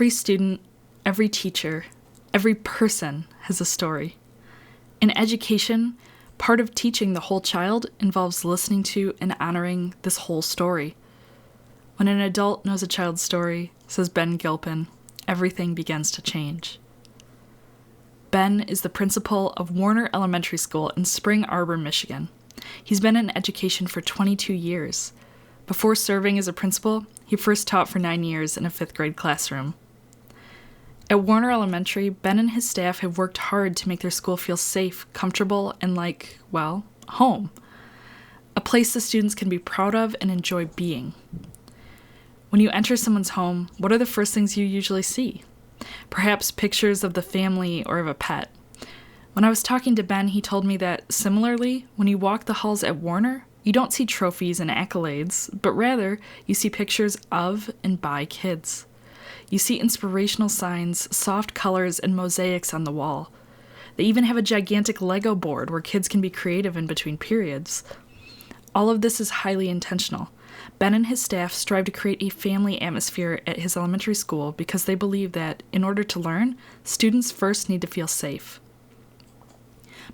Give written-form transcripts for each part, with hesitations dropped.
Every student, every teacher, every person has a story. In education, part of teaching the whole child involves listening to and honoring this whole story. When an adult knows a child's story, says Ben Gilpin, everything begins to change. Ben is the principal of Warner Elementary School in Spring Arbor, Michigan. He's been in education for 22 years. Before serving as a principal, he first taught for 9 years in a 5th grade classroom. At Warner Elementary, Ben and his staff have worked hard to make their school feel safe, comfortable, and like, well, home. A place the students can be proud of and enjoy being. When you enter someone's home, what are the first things you usually see? Perhaps pictures of the family or of a pet. When I was talking to Ben, he told me that, similarly, when you walk the halls at Warner, you don't see trophies and accolades, but rather, you see pictures of and by kids. You see inspirational signs, soft colors, and mosaics on the wall. They even have a gigantic Lego board where kids can be creative in between periods. All of this is highly intentional. Ben and his staff strive to create a family atmosphere at his elementary school because they believe that, in order to learn, students first need to feel safe.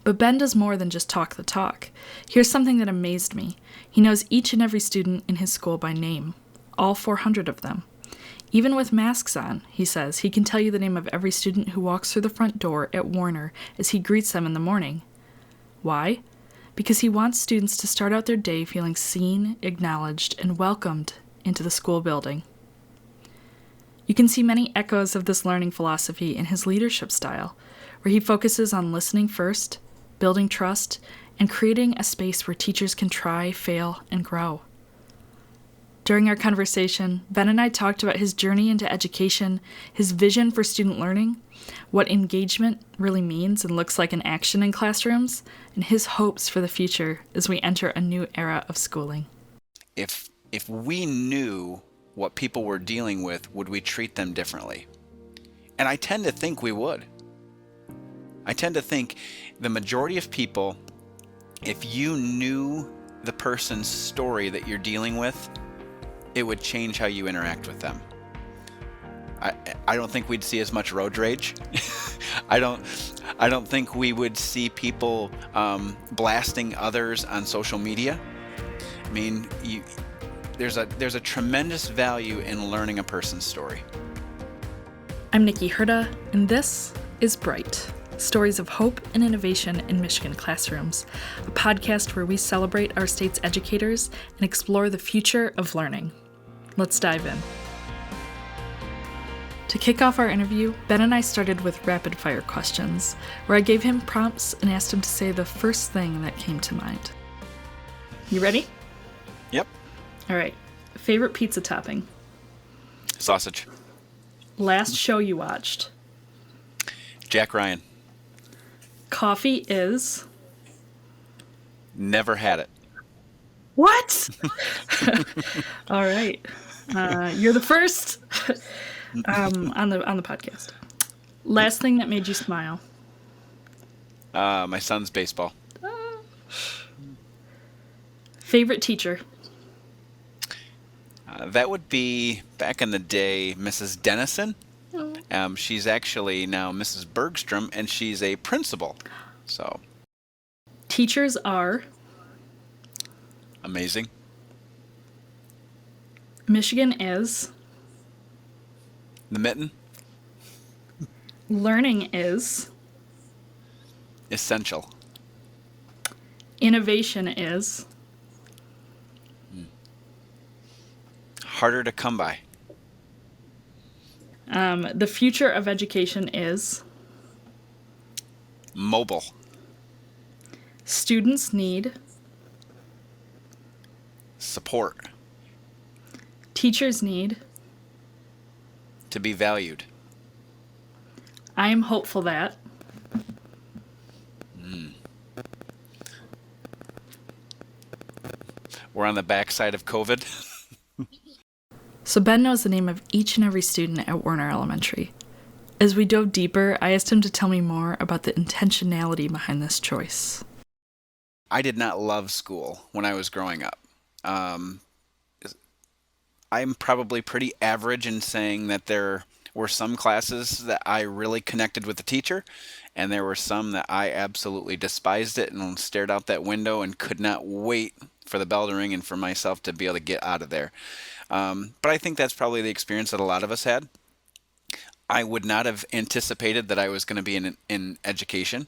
But Ben does more than just talk the talk. Here's something that amazed me. He knows each and every student in his school by name, all 400 of them. Even with masks on, he says, he can tell you the name of every student who walks through the front door at Warner as he greets them in the morning. Why? Because he wants students to start out their day feeling seen, acknowledged, and welcomed into the school building. You can see many echoes of this learning philosophy in his leadership style, where he focuses on listening first, building trust, and creating a space where teachers can try, fail, and grow. During our conversation, Ben and I talked about his journey into education, his vision for student learning, what engagement really means and looks like in action in classrooms, and his hopes for the future as we enter a new era of schooling. If we knew what people were dealing with, would we treat them differently? And I tend to think we would. I tend to think the majority of people, if you knew the person's story that you're dealing with, it would change how you interact with them. I don't think we'd see as much road rage. I don't think we would see people blasting others on social media. I mean, there's a tremendous value in learning a person's story. I'm Nikki Herda, and this is Bright, Stories of Hope and Innovation in Michigan Classrooms, a podcast where we celebrate our state's educators and explore the future of learning. Let's dive in. To kick off our interview, Ben and I started with rapid-fire questions, where I gave him prompts and asked him to say the first thing that came to mind. You ready? Yep. All right. Favorite pizza topping? Sausage. Last show you watched? Jack Ryan. Coffee is? Never had it. What? All right. You're the first on the podcast. Last thing that made you smile? My son's baseball. Favorite teacher? That would be, back in the day, Mrs. Dennison. Oh. She's actually now Mrs. Bergstrom, and she's a principal. So. Teachers are? Amazing. Michigan is? The mitten. Learning is? Essential. Innovation is? Harder to come by. The future of education is? Mobile. Students need? Support. Teachers need? To be valued. I am hopeful that? We're on the backside of COVID. So Ben knows the name of each and every student at Warner Elementary. As we dove deeper, I asked him to tell me more about the intentionality behind this choice. I did not love school when I was growing up. I'm probably pretty average in saying that there were some classes that I really connected with the teacher, and there were some that I absolutely despised it and stared out that window and could not wait for the bell to ring and for myself to be able to get out of there. But I think that's probably the experience that a lot of us had. I would not have anticipated that I was going to be in education.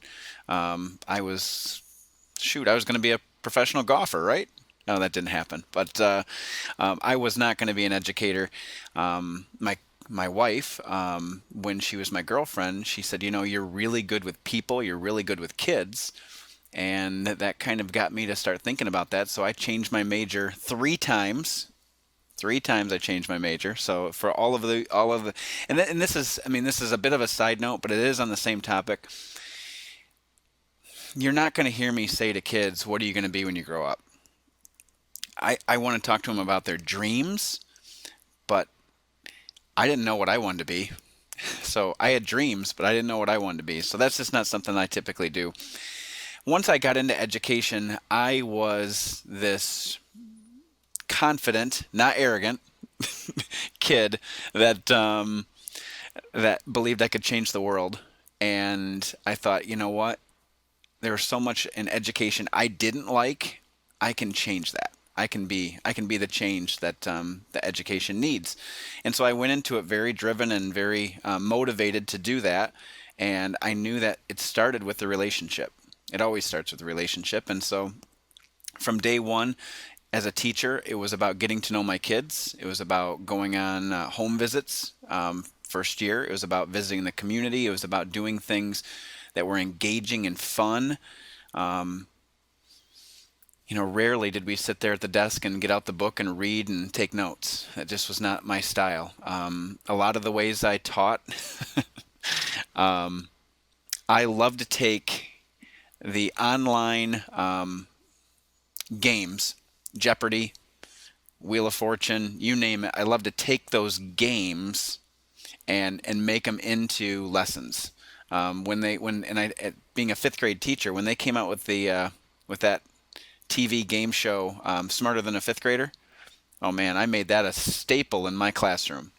I was, I was going to be a professional golfer, right? No, that didn't happen. But I was not going to be an educator. My wife, when she was my girlfriend, she said, you're really good with people. You're really good with kids. And that kind of got me to start thinking about that. So I changed my major 3 times. 3 times I changed my major. So for all of the, and this is, this is a bit of a side note, but it is on the same topic. You're not going to hear me say to kids, what are you going to be when you grow up? I want to talk to them about their dreams, but I didn't know what I wanted to be. So I had dreams, but I didn't know what I wanted to be. So that's just not something I typically do. Once I got into education, I was this confident, not arrogant kid that that believed I could change the world. And I thought, you know what? There was so much in education I didn't like. I can change that. I can be the change that the education needs. And so I went into it very driven and very motivated to do that. And I knew that it started with the relationship. It always starts with the relationship. And so from day one, as a teacher, it was about getting to know my kids. It was about going on home visits. First year, it was about visiting the community. It was about doing things that were engaging and fun. Rarely did we sit there at the desk and get out the book and read and take notes. That just was not my style. A lot of the ways I taught, I love to take the online games, Jeopardy, Wheel of Fortune, you name it. I love to take those games and make them into lessons. Being a fifth grade teacher, when they came out with that TV game show, Smarter Than a Fifth Grader, oh man, I made that a staple in my classroom.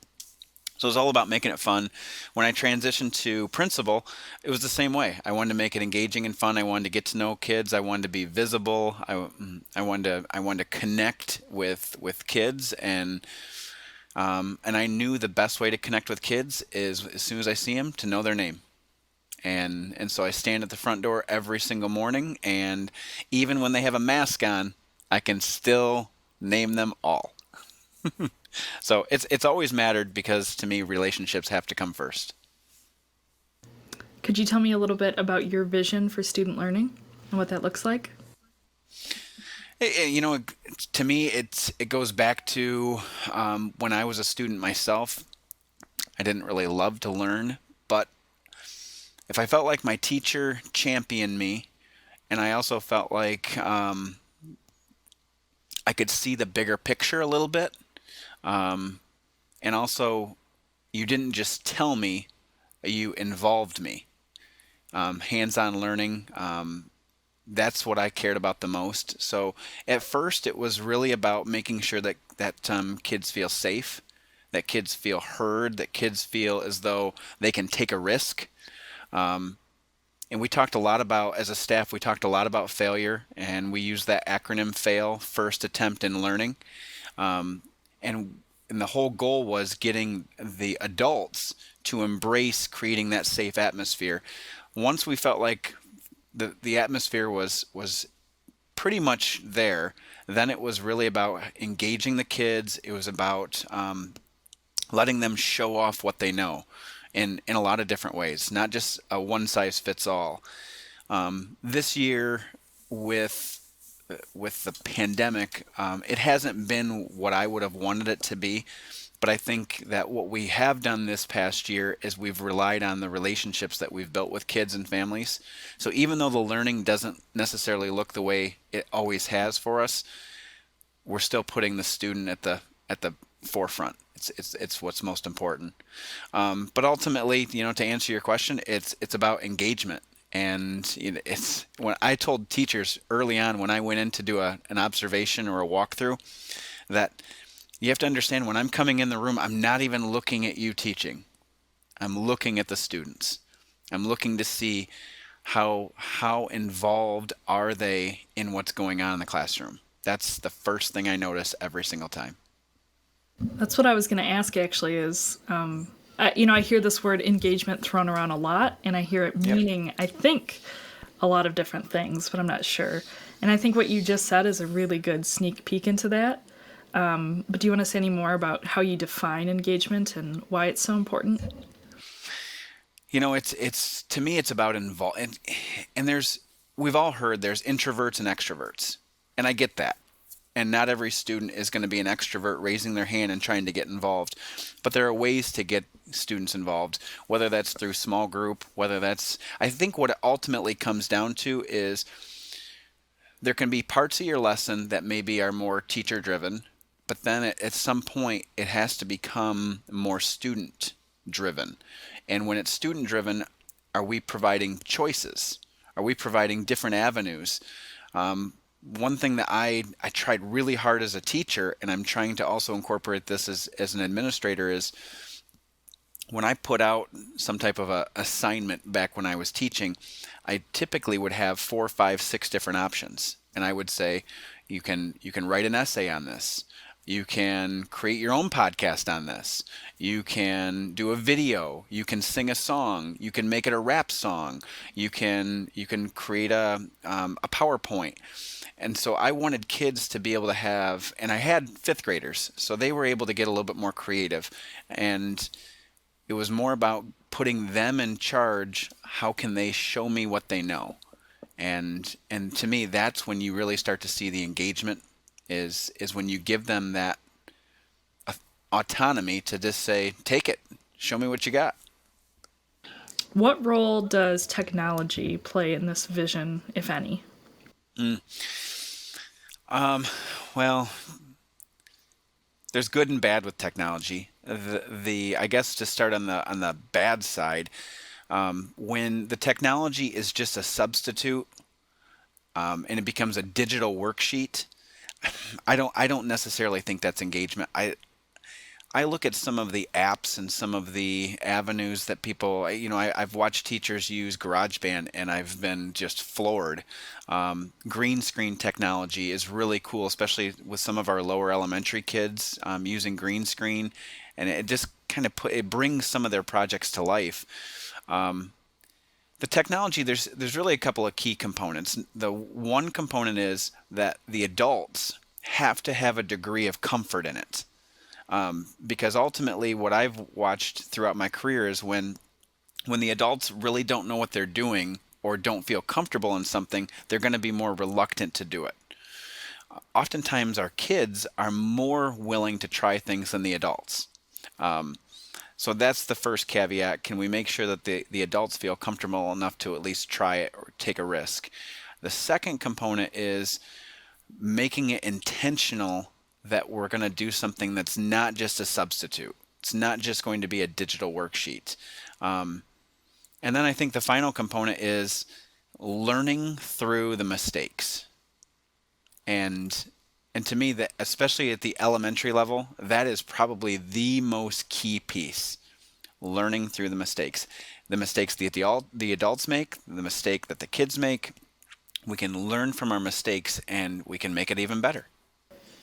So it was all about making it fun. When I transitioned to principal, it was the same way. I wanted to make it engaging and fun. I wanted to get to know kids. I wanted to be visible. I wanted to connect with kids, and I knew the best way to connect with kids is as soon as I see them to know their name. And so I stand at the front door every single morning, and even when they have a mask on, I can still name them all. So it's always mattered because to me relationships have to come first. Could you tell me a little bit about your vision for student learning and what that looks like? To me it goes back to when I was a student myself. I didn't really love to learn, but if I felt like my teacher championed me, and I also felt like I could see the bigger picture a little bit. And also, you didn't just tell me, you involved me. Hands-on learning, that's what I cared about the most. So at first, it was really about making sure that kids feel safe, that kids feel heard, that kids feel as though they can take a risk. And we talked a lot about, as a staff, we talked a lot about failure, and we used that acronym FAIL, First Attempt in Learning. And the whole goal was getting the adults to embrace creating that safe atmosphere. Once we felt like the atmosphere was pretty much there, then it was really about engaging the kids. It was about letting them show off what they know in a lot of different ways, not just a one-size-fits-all. This year with the pandemic, it hasn't been what I would have wanted it to be. But I think that what we have done this past year is we've relied on the relationships that we've built with kids and families. So even though the learning doesn't necessarily look the way it always has for us, we're still putting the student at the forefront. It's what's most important. But ultimately, to answer your question, it's about engagement. And it's when I told teachers early on when I went in to do an observation or a walkthrough that you have to understand when I'm coming in the room, I'm not even looking at you teaching. I'm looking at the students. I'm looking to see how involved are they in what's going on in the classroom. That's the first thing I notice every single time. That's what I was going to ask actually is, I hear this word engagement thrown around a lot, and I hear it Yep. meaning, I think, a lot of different things, but I'm not sure. And I think what you just said is a really good sneak peek into that. But do you want to say any more about how you define engagement and why it's so important? It's to me it's about involve and there's we've all heard there's introverts and extroverts. And I get that. And not every student is going to be an extrovert raising their hand and trying to get involved. But there are ways to get students involved, whether that's through small group, whether that's I think what it ultimately comes down to is there can be parts of your lesson that maybe are more teacher driven, but then at some point it has to become more student driven. And when it's student driven, are we providing choices? Are we providing different avenues? One thing that I tried really hard as a teacher, and I'm trying to also incorporate this as an administrator, is when I put out some type of a assignment back when I was teaching, I typically would have 4, 5, 6 different options. And I would say, you can write an essay on this. You can create your own podcast on this. You can do a video. You can sing a song. You can make it a rap song. You can create a PowerPoint. And so I wanted kids to be able to have, and I had fifth graders, so they were able to get a little bit more creative. And it was more about putting them in charge. How can they show me what they know? And to me, that's when you really start to see the engagement is when you give them that autonomy to just say, take it, show me what you got. What role does technology play in this vision, if any? Well, there's good and bad with technology. The I guess to start on the bad side, when the technology is just a substitute, and it becomes a digital worksheet, I don't necessarily think that's engagement. I look at some of the apps and some of the avenues that people, I've watched teachers use GarageBand and I've been just floored. Green screen technology is really cool, especially with some of our lower elementary kids using green screen, and it just kind of it brings some of their projects to life. The technology, there's really a couple of key components. The one component is that the adults have to have a degree of comfort in it. Because ultimately, what I've watched throughout my career is when the adults really don't know what they're doing or don't feel comfortable in something, they're going to be more reluctant to do it. Oftentimes, our kids are more willing to try things than the adults. So that's the first caveat. Can we make sure that the adults feel comfortable enough to at least try it or take a risk? The second component is making it intentional that we're going to do something that's not just a substitute. It's not just going to be a digital worksheet. And then I think the final component is learning through the mistakes. And to me, that especially at the elementary level, that is probably the most key piece. Learning through the mistakes. The mistakes the adults make, the mistake that the kids make. We can learn from our mistakes and we can make it even better.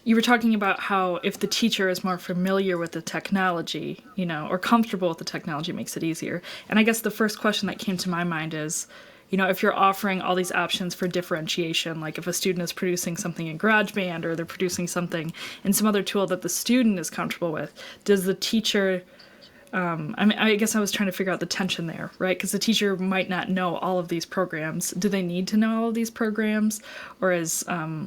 You were talking about how if the teacher is more familiar with the technology, or comfortable with the technology, makes it easier. And I guess the first question that came to my mind is, if you're offering all these options for differentiation, like if a student is producing something in GarageBand or they're producing something in some other tool that the student is comfortable with, does the teacher I guess I was trying to figure out the tension there, right? Because the teacher might not know all of these programs. Do they need to know all of these programs? Or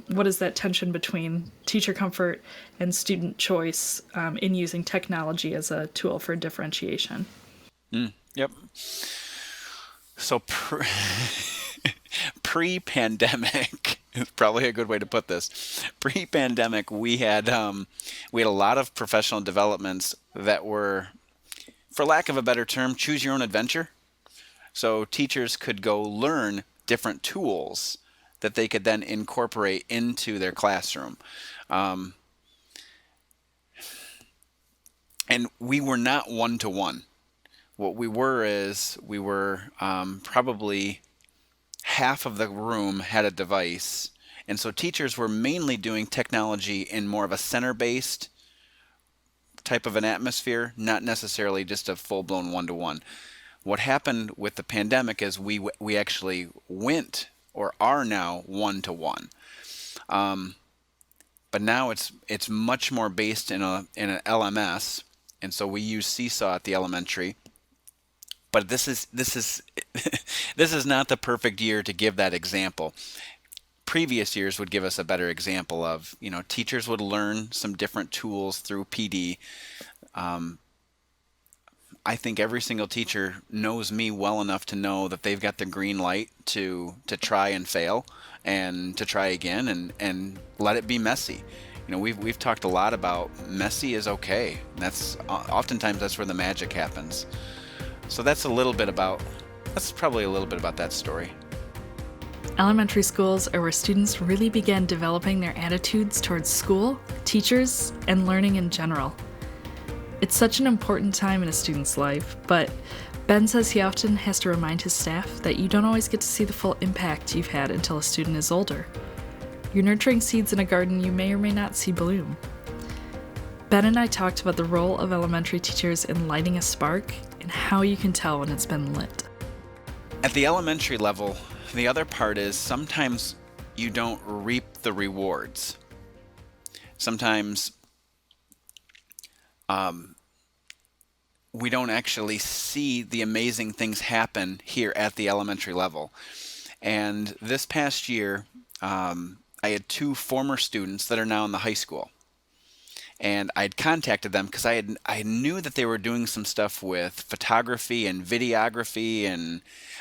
what is that tension between teacher comfort and student choice in using technology as a tool for differentiation? Yep. So pre-pandemic is probably a good way to put this. Pre-pandemic, we had a lot of professional developments that were, for lack of a better term, choose your own adventure. So teachers could go learn different tools that they could then incorporate into their classroom. And we were not one-to-one. What we were is probably half of the room had a device. And so teachers were mainly doing technology in more of a center-based type of an atmosphere, not necessarily just a full-blown one-to-one. What happened with the pandemic is we actually went or are now one-to-one. But now it's much more based in an LMS, and so we use Seesaw at the elementary. But this is this is not the perfect year to give that example. Previous years would give us a better example of, teachers would learn some different tools through PD. I think every single teacher knows me well enough to know that they've got the green light to try and fail and to try again and let it be messy. We've talked a lot about messy is okay. That's oftentimes that's where the magic happens. So that's probably a little bit about that story. Elementary schools are where students really begin developing their attitudes towards school, teachers, and learning in general. It's such an important time in a student's life, but Ben says he often has to remind his staff that you don't always get to see the full impact you've had until a student is older. You're nurturing seeds in a garden you may or may not see bloom. Ben and I talked about the role of elementary teachers in lighting a spark and how you can tell when it's been lit. At the elementary level, the other part is sometimes you don't reap the rewards. Sometimes we don't actually see the amazing things happen here at the elementary level. And this past year, I had 2 former students that are now in the high school. And I'd contacted them because I knew that they were doing some stuff with photography and videography, and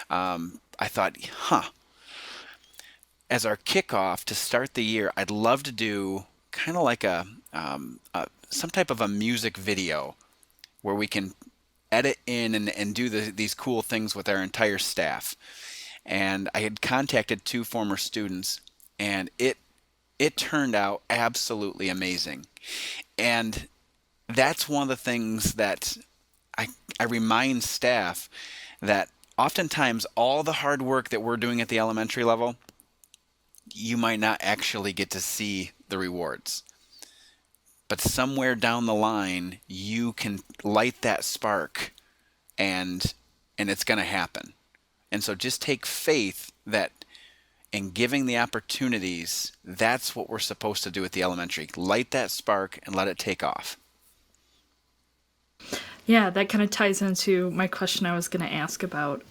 I thought, as our kickoff to start the year, I'd love to do kind of like some type of a music video where we can edit in and do these cool things with our entire staff. And I had contacted 2 former students, and it turned out absolutely amazing. And that's one of the things that I remind staff that oftentimes all the hard work that we're doing at the elementary level, you might not actually get to see the rewards. But somewhere down the line, you can light that spark and it's going to happen. And so just take faith that in giving the opportunities, that's what we're supposed to do at the elementary. Light that spark and let it take off. Yeah, that kind of ties into my question I was going to ask about,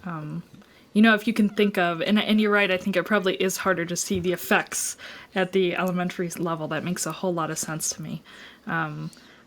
if you can think of, and you're right, I think it probably is harder to see the effects at the elementary level. That makes a whole lot of sense to me.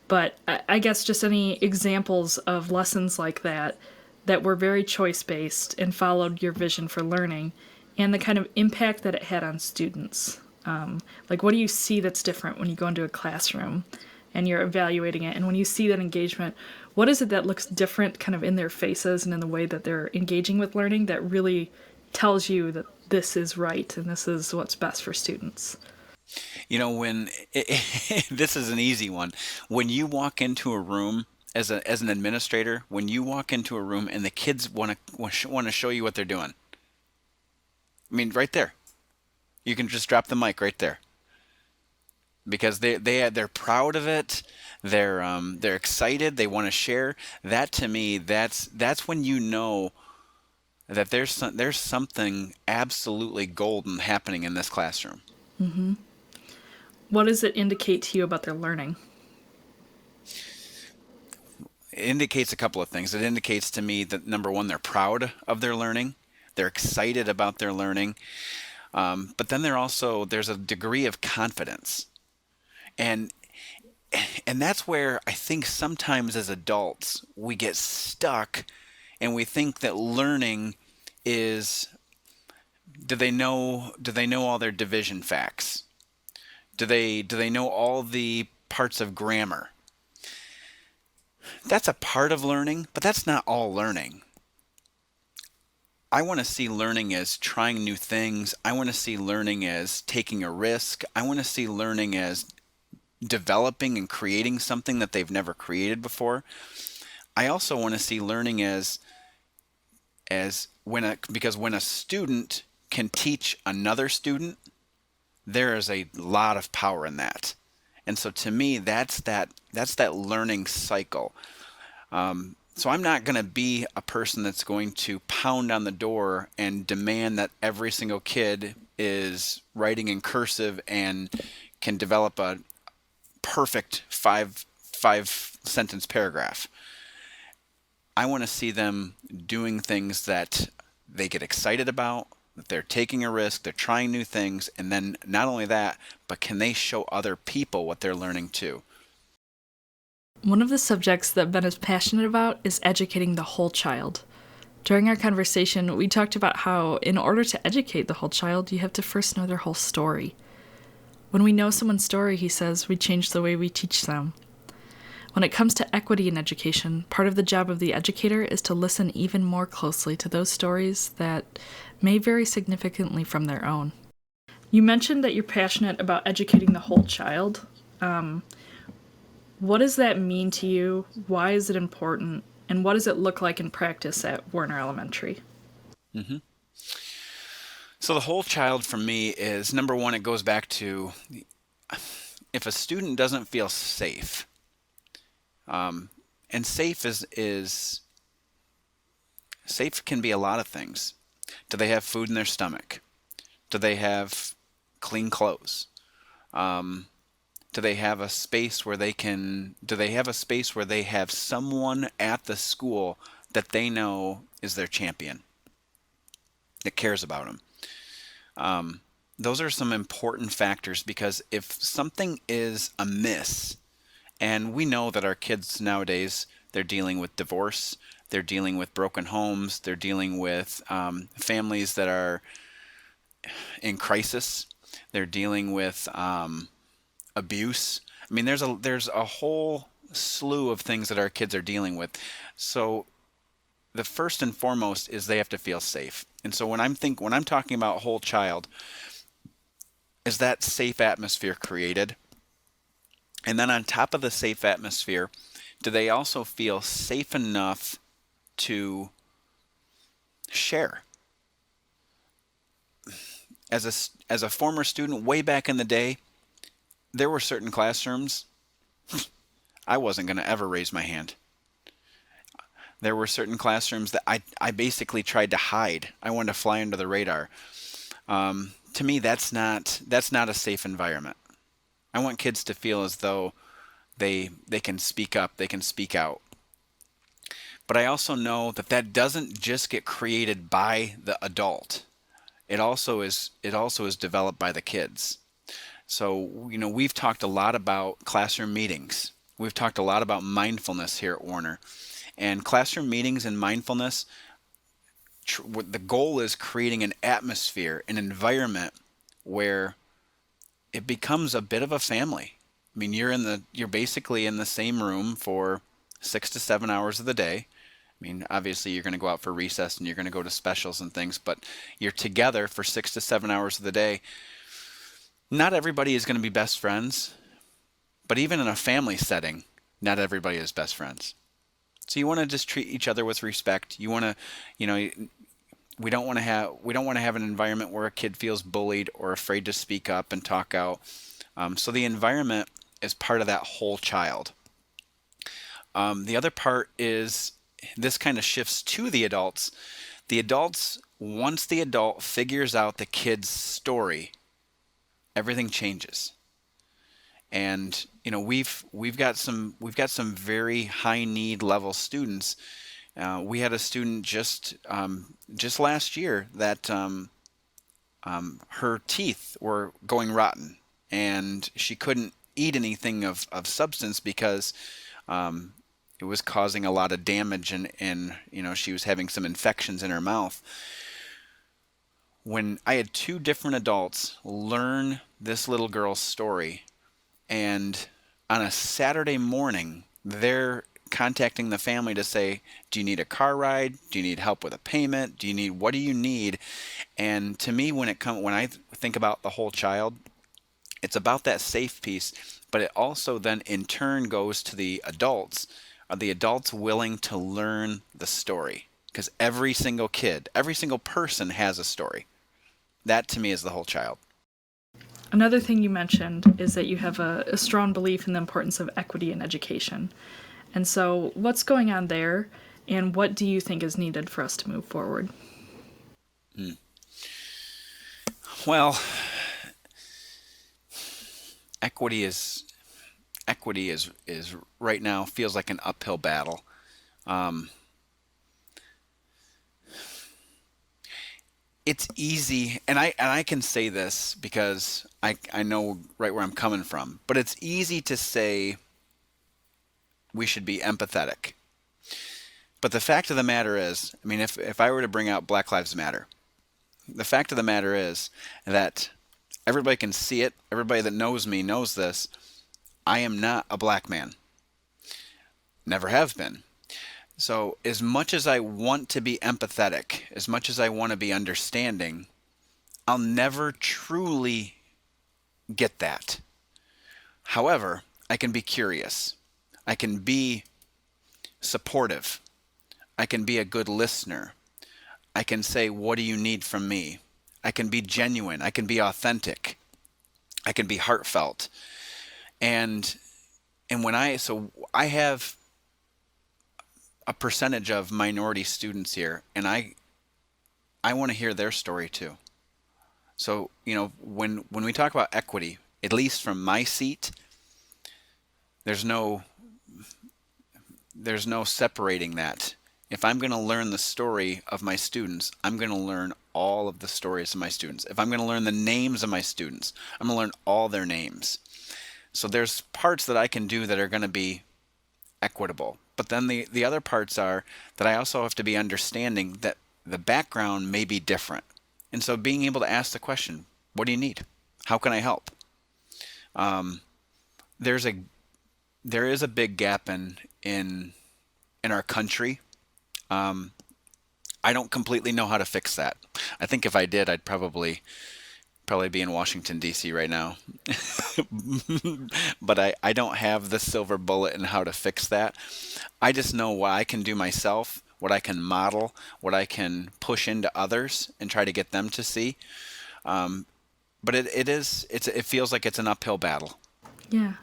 But I guess just any examples of lessons like that were very choice-based and followed your vision for learning and the kind of impact that it had on students. What do you see that's different when you go into a classroom and you're evaluating it? And when you see that engagement, what is it that looks different kind of in their faces and in the way that they're engaging with learning that really tells you that this is right and this is what's best for students? This is an easy one. When you walk into a room as an administrator, when you walk into a room and the kids want to show you what they're doing, right there, you can just drop the mic right there, because they're proud of it. They're excited. They want to share. That to me, that's when you know that there's something absolutely golden happening in this classroom. Mm-hmm. What does it indicate to you about their learning? It indicates a couple of things. It indicates to me that, number one, they're proud of their learning. They're excited about their learning. But then there's a degree of confidence. And that's where I think sometimes as adults we get stuck and we think that learning is, do they know all their division facts? Do they know all the parts of grammar? That's a part of learning, but that's not all learning. I want to see learning as trying new things. I want to see learning as taking a risk. I want to see learning as developing and creating something that they've never created before. I also want to see learning as because when a student can teach another student, there is a lot of power in that. And so to me, that's that learning cycle. So I'm not going to be a person that's going to pound on the door and demand that every single kid is writing in cursive and can develop a perfect five sentence paragraph. I want to see them doing things that they get excited about, that they're taking a risk, they're trying new things, and then not only that, but can they show other people what they're learning too? One of the subjects that Ben is passionate about is educating the whole child. During our conversation, we talked about how, in order to educate the whole child, you have to first know their whole story. When we know someone's story, he says, we change the way we teach them. When it comes to equity in education, part of the job of the educator is to listen even more closely to those stories that may vary significantly from their own. You mentioned that you're passionate about educating the whole child. What does that mean to you? Why is it important? And what does it look like in practice at Warner Elementary? hmm So the whole child for me is number one, it goes back to if a student doesn't feel safe, and safe can be a lot of things. Do they have food in their stomach? Do they have clean clothes? Um, do they have a space where they have someone at the school that they know is their champion, that cares about them? Those are some important factors because if something is amiss, and we know that our kids nowadays, they're dealing with divorce, they're dealing with broken homes, they're dealing with families that are in crisis, they're dealing with abuse. I mean, there's a whole slew of things that our kids are dealing with. So the first and foremost is they have to feel safe. And so when I'm talking about whole child, is that safe atmosphere created? And then on top of the safe atmosphere, do they also feel safe enough to share? As a former student way back in the day, there were certain classrooms I wasn't going to ever raise my hand. There were certain classrooms that I basically tried to hide. I wanted to fly under the radar. To me, that's not a safe environment. I want kids to feel as though they can speak up, they can speak out. But I also know that that doesn't just get created by the adult. It also is developed by the kids. So, we've talked a lot about classroom meetings. We've talked a lot about mindfulness here at Warner. And classroom meetings and mindfulness, the goal is creating an atmosphere, an environment where it becomes a bit of a family. I mean, you're basically in the same room for 6 to 7 hours of the day. I mean, obviously you're going to go out for recess and you're going to go to specials and things, but you're together for 6 to 7 hours of the day. Not everybody is going to be best friends, but even in a family setting, not everybody is best friends. So you want to just treat each other with respect. You want to, you know, we don't want to have an environment where a kid feels bullied or afraid to speak up and talk out. So the environment is part of that whole child. The other part is this kind of shifts to the adults. Once the adult figures out the kid's story, everything changes. And we've got some very high need level students. We had a student just last year that her teeth were going rotten, and she couldn't eat anything of substance because it was causing a lot of damage, and she was having some infections in her mouth. When I had two different adults learn this little girl's story, and on a Saturday morning, they're contacting the family to say, do you need a car ride? Do you need help with a payment? What do you need? And to me, when I think about the whole child, it's about that safe piece, but it also then in turn goes to the adults. Are the adults willing to learn the story? Because every single kid, every single person has a story. That to me is the whole child. Another thing you mentioned is that you have a strong belief in the importance of equity in education. And so, what's going on there, and what do you think is needed for us to move forward? Well, equity is equity is right now feels like an uphill battle. Um, it's easy, and I can say this because I know right where I'm coming from, but it's easy to say we should be empathetic. But the fact of the matter is, I mean, if I were to bring out Black Lives Matter, the fact of the matter is that everybody can see it. Everybody that knows me knows this. I am not a black man. Never have been. So, as much as I want to be empathetic, as much as I want to be understanding, I'll never truly get that. However, I can be curious. I can be supportive. I can be a good listener. I can say, what do you need from me? I can be genuine. I can be authentic. I can be heartfelt. And I have a percentage of minority students here, and I want to hear their story too. So, when we talk about equity, at least from my seat, there's no separating that. If I'm going to learn the story of my students, I'm going to learn all of the stories of my students. If I'm going to learn the names of my students, I'm going to learn all their names. So there's parts that I can do that are going to be equitable. But then the other parts are that I also have to be understanding that the background may be different. And so being able to ask the question, what do you need? How can I help? Um, there's a there is a big gap in our country. Um, I don't completely know how to fix that. I think if I did, I'd probably be in Washington D.C. right now. But I don't have the silver bullet in how to fix that. I just know what I can do myself, what I can model, what I can push into others and try to get them to see. Um, but it feels like it's an uphill battle. Yeah.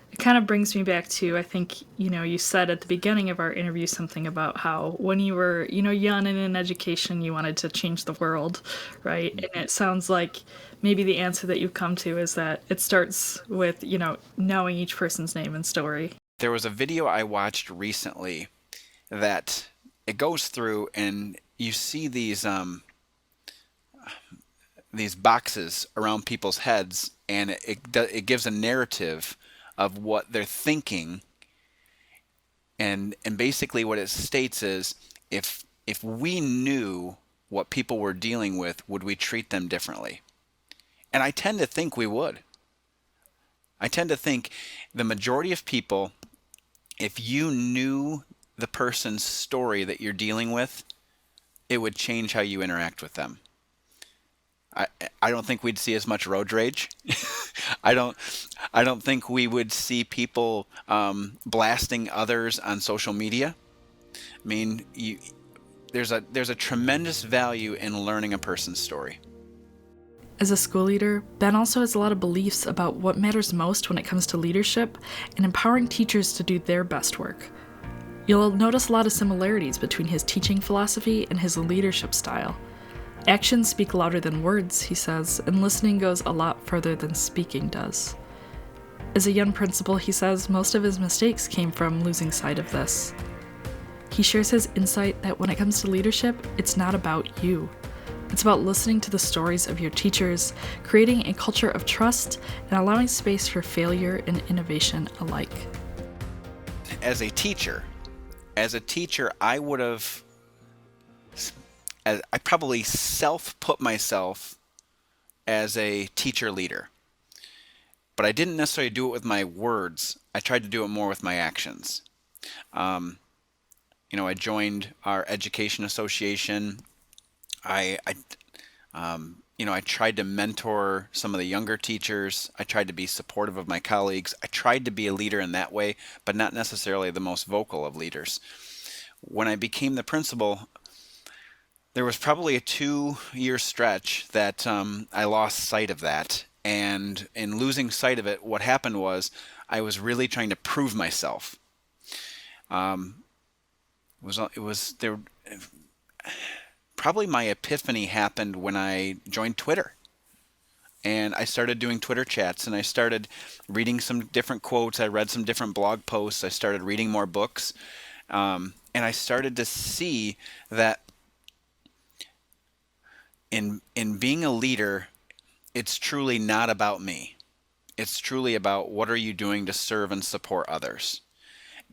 It kind of brings me back to, I think, you said at the beginning of our interview something about how when you were, young and in education, you wanted to change the world, right? And it sounds like maybe the answer that you've come to is that it starts with, knowing each person's name and story. There was a video I watched recently that it goes through and you see these boxes around people's heads, and it gives a narrative of what they're thinking, and basically what it states is, if we knew what people were dealing with, would we treat them differently? And I tend to think we would. I tend to think the majority of people, if you knew the person's story that you're dealing with, it would change how you interact with them. I I don't think we'd see as much road rage. I don't I don't think we would see people blasting others on social media. I mean, there's a tremendous value in learning a person's story. As a school leader, Ben also has a lot of beliefs about what matters most when it comes to leadership and empowering teachers to do their best work. You'll notice a lot of similarities between his teaching philosophy and his leadership style. Actions speak louder than words, he says, and listening goes a lot further than speaking does. As a young principal, he says most of his mistakes came from losing sight of this. He shares his insight that when it comes to leadership, it's not about you. It's about listening to the stories of your teachers, creating a culture of trust, and allowing space for failure and innovation alike. As a teacher, I would have, I probably self-put myself as a teacher leader. But I didn't necessarily do it with my words. I tried to do it more with my actions. Um, I joined our education association. I I tried to mentor some of the younger teachers. I tried to be supportive of my colleagues. I tried to be a leader in that way, but not necessarily the most vocal of leaders. When I became the principal, there was probably a 2-year stretch that I lost sight of that. And in losing sight of it, what happened was I was really trying to prove myself. It was there. Probably my epiphany happened when I joined Twitter. And I started doing Twitter chats, and I started reading some different quotes. I read some different blog posts. I started reading more books. And I started to see that in being a leader, it's truly not about me. It's truly about what are you doing to serve and support others.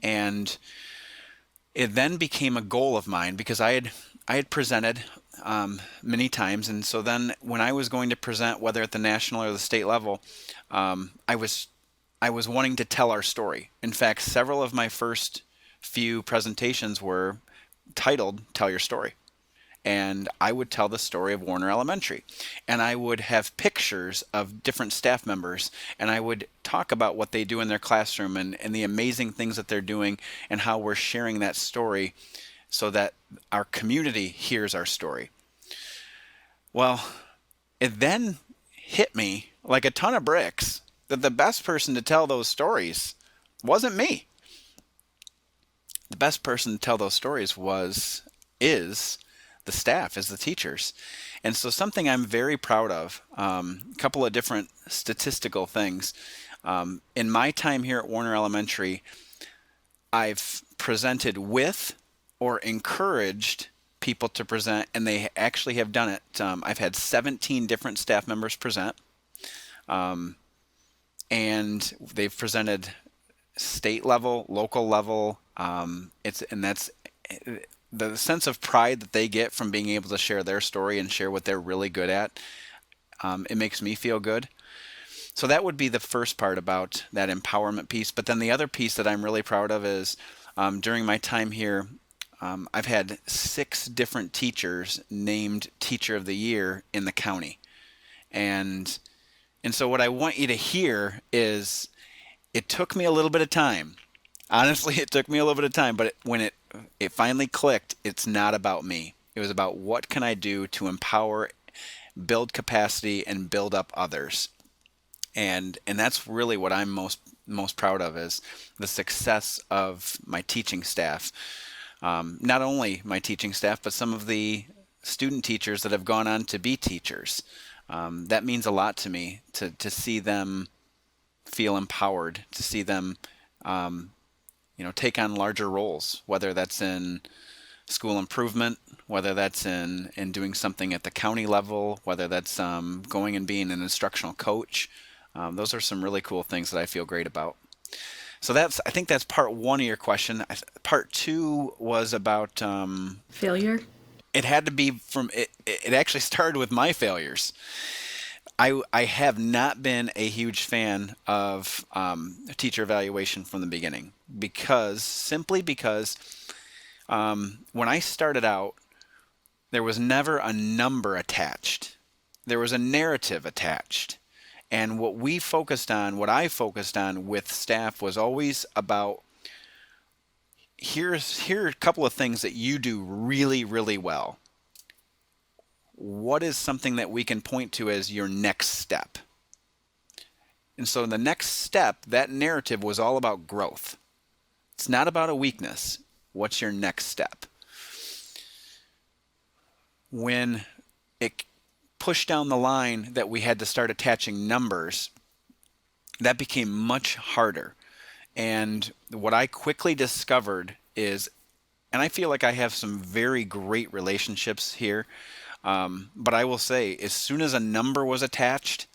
And it then became a goal of mine because I had presented many times, and so then when I was going to present, whether at the national or the state level, I was wanting to tell our story. In fact, several of my first few presentations were titled "Tell Your Story." And I would tell the story of Warner Elementary. And I would have pictures of different staff members, and I would talk about what they do in their classroom and the amazing things that they're doing and how we're sharing that story so that our community hears our story. Well, it then hit me like a ton of bricks that the best person to tell those stories wasn't me. The best person to tell those stories is the staff, is the teachers. And so something I'm very proud of, a couple of different statistical things. In my time here at Warner Elementary, I've presented with or encouraged people to present, and they actually have done it. I've had 17 different staff members present, and they've presented state level, local level. That's the sense of pride that they get from being able to share their story and share what they're really good at. It makes me feel good. So that would be the first part about that empowerment piece. But then the other piece that I'm really proud of is during my time here, I've had 6 different teachers named Teacher of the Year in the county. And so what I want you to hear is it took me a little bit of time. Honestly, it took me a little bit of time, but when it finally clicked, it's not about me. It was about what can I do to empower, build capacity, and build up others. And that's really what I'm most proud of, is the success of my teaching staff. Not only my teaching staff, but some of the student teachers that have gone on to be teachers. That means a lot to me to see them feel empowered, to see them take on larger roles, whether that's in school improvement, whether that's in doing something at the county level, whether that's going and being an instructional coach. Those are some really cool things that I feel great about. So I think that's part 1 of your question. Part 2 was about failure. It had to be from it. It actually started with my failures. I have not been a huge fan of teacher evaluation from the beginning simply because when I started out, there was never a number attached. There was a narrative attached. And what I focused on with staff was always about, here are a couple of things that you do really, really well. What is something that we can point to as your next step? And so the next step, that narrative was all about growth. It's not about a weakness. What's your next step? When it pushed down the line that we had to start attaching numbers, that became much harder. And what I quickly discovered is, and I feel like I have some very great relationships here, but I will say, as soon as a number was attached,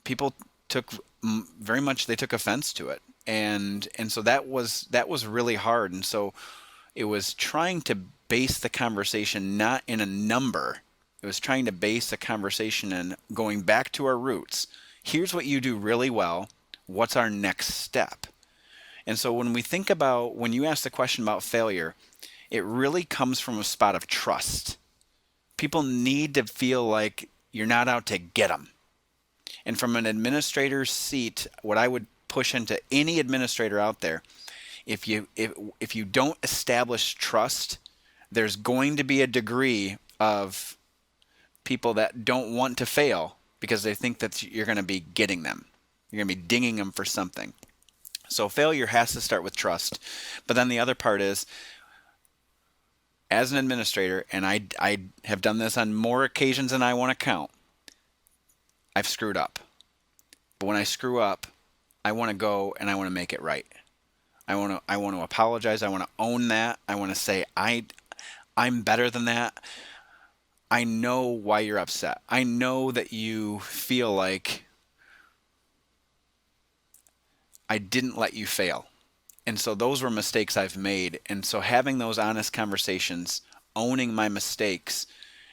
people took offense to it. And so that was really hard. And so it was trying to base the conversation not in a number. It was trying to base the conversation in going back to our roots. Here's what you do really well. What's our next step? And so when you ask the question about failure, it really comes from a spot of trust. People need to feel like you're not out to get them. And from an administrator's seat, what I would push into any administrator out there, if you don't establish trust, there's going to be a degree of people that don't want to fail because they think that you're going to be getting them. You're going to be dinging them for something. So failure has to start with trust. But then the other part is, as an administrator, and I have done this on more occasions than I want to count, I've screwed up. But when I screw up, I want to go and I want to make it right. I want to apologize. I want to own that. I want to say I'm better than that. I know why you're upset. I know that you feel like I didn't let you fail. And so those were mistakes I've made. And so having those honest conversations, owning my mistakes,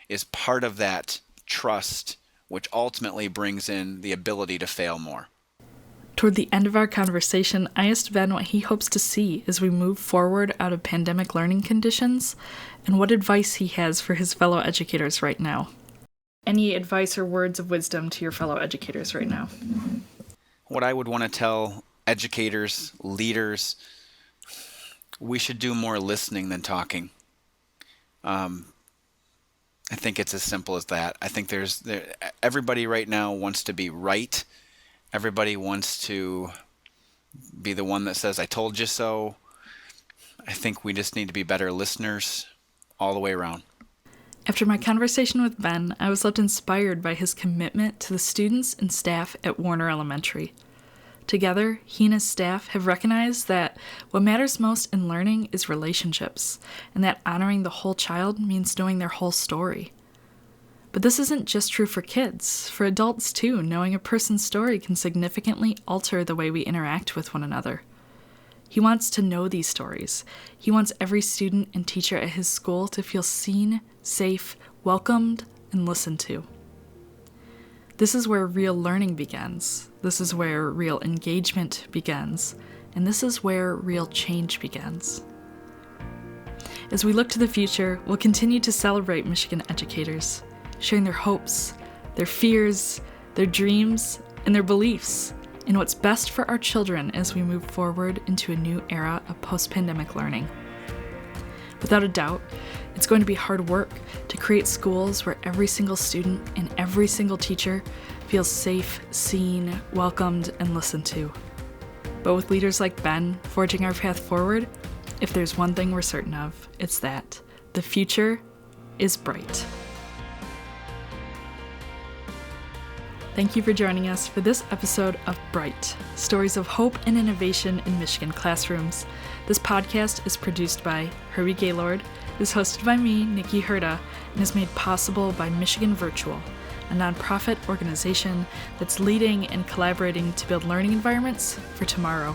is part of that trust, which ultimately brings in the ability to fail more. Toward the end of our conversation, I asked Ben what he hopes to see as we move forward out of pandemic learning conditions, and what advice he has for his fellow educators right now. Any advice or words of wisdom to your fellow educators right now? What I would want to tell educators, leaders, we should do more listening than talking. I think it's as simple as that. I think everybody right now wants to be right. Everybody wants to be the one that says, I told you so. I think we just need to be better listeners all the way around. After my conversation with Ben, I was left inspired by his commitment to the students and staff at Warner Elementary. Together, he and his staff have recognized that what matters most in learning is relationships, and that honoring the whole child means knowing their whole story. But this isn't just true for kids. For adults, too, knowing a person's story can significantly alter the way we interact with one another. He wants to know these stories. He wants every student and teacher at his school to feel seen, safe, welcomed, and listened to. This is where real learning begins. This is where real engagement begins. And this is where real change begins. As we look to the future, we'll continue to celebrate Michigan educators, sharing their hopes, their fears, their dreams, and their beliefs in what's best for our children as we move forward into a new era of post-pandemic learning. Without a doubt, it's going to be hard work to create schools where every single student and every single teacher feels safe, seen, welcomed, and listened to. But with leaders like Ben forging our path forward, if there's one thing we're certain of, it's that the future is bright. Thank you for joining us for this episode of Bright, Stories of Hope and Innovation in Michigan Classrooms. This podcast is produced by Herbie Gaylord, is hosted by me, Nikki Herda, and is made possible by Michigan Virtual, a nonprofit organization that's leading and collaborating to build learning environments for tomorrow.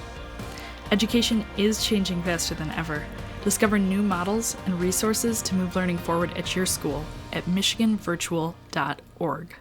Education is changing faster than ever. Discover new models and resources to move learning forward at your school at michiganvirtual.org.